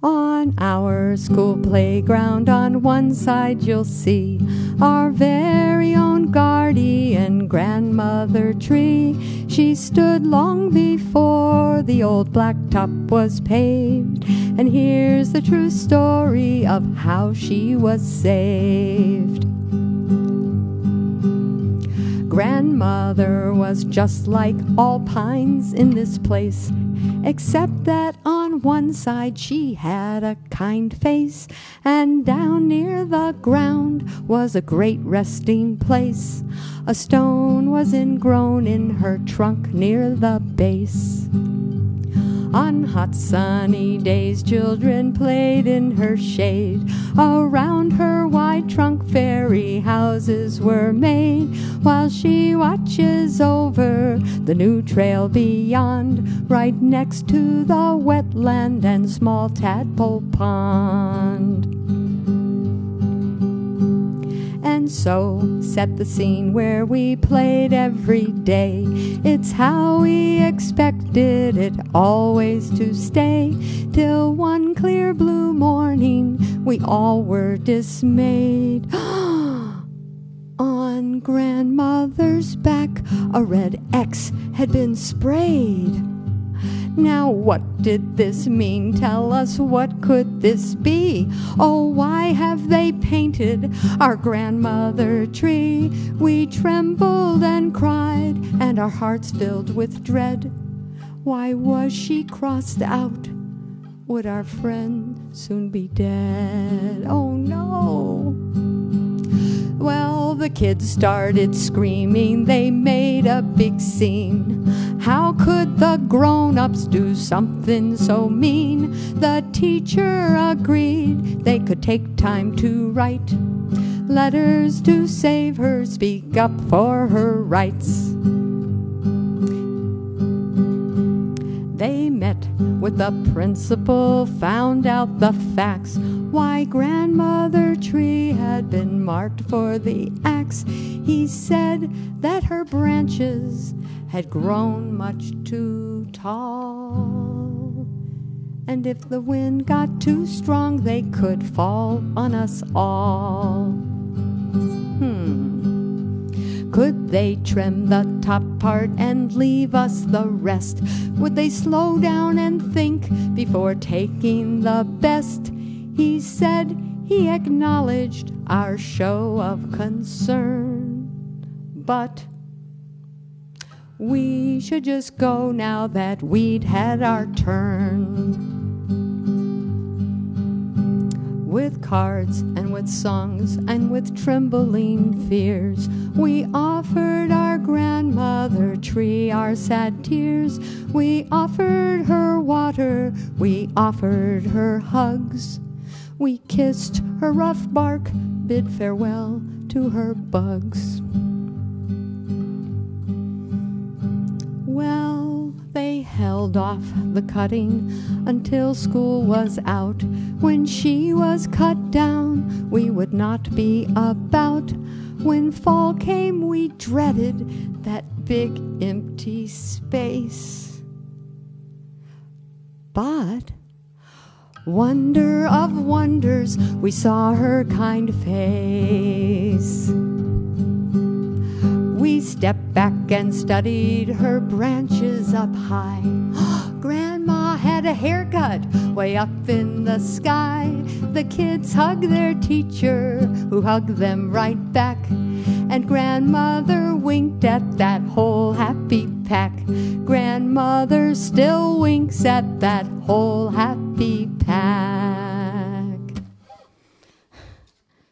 On our school playground on one side you'll see our very own guardian grandmother tree. She stood long before the old blacktop was paved, and here's the true story of how she was saved. Grandmother was just like all pines in this place, except that on one side she had a kind face, and down near the ground was a great resting place. A stone was ingrown in her trunk near the base. On hot sunny days children played in her shade. Around her wide trunk fairy houses were made, while she watches over the new trail beyond, right next to the wetland and small tadpole pond. And so set the scene where we played every day. It's how we expected it always to stay, till one clear blue morning we all were dismayed. On grandmother's back a red X had been sprayed. Now what did this mean? Tell us, what could this be? Oh, why have they painted our grandmother tree? We trembled and cried, and our hearts filled with dread. Why was she crossed out? Would our friend soon be dead? Oh no! Well, the kids started screaming, they made a big scene. How could the grown-ups do something so mean? The teacher agreed they could take time to write letters to save her, speak up for her rights. They met with the principal, found out the facts, why grandmother tree had been marked for the axe. He said that her branches had grown much too tall, and if the wind got too strong they could fall on us all. Could they trim the top part and leave us the rest? Would they slow down and think before taking the best? He said he acknowledged our show of concern, but we should just go now that we'd had our turn. With cards and with songs and with trembling fears, we offered our grandmother tree our sad tears. We offered her water, we offered her hugs. We kissed her rough bark, bid farewell to her bugs. Well, they held off the cutting until school was out. When she was cut down, we would not be about. When fall came, we dreaded that big empty space. But wonder of wonders, we saw her kind face. We stepped back and studied her branches up high. Grandma had a haircut way up in the sky. The kids hugged their teacher, who hugged them right back. And grandmother winked at that whole happy pack. Grandmother still winks at that whole happy pack.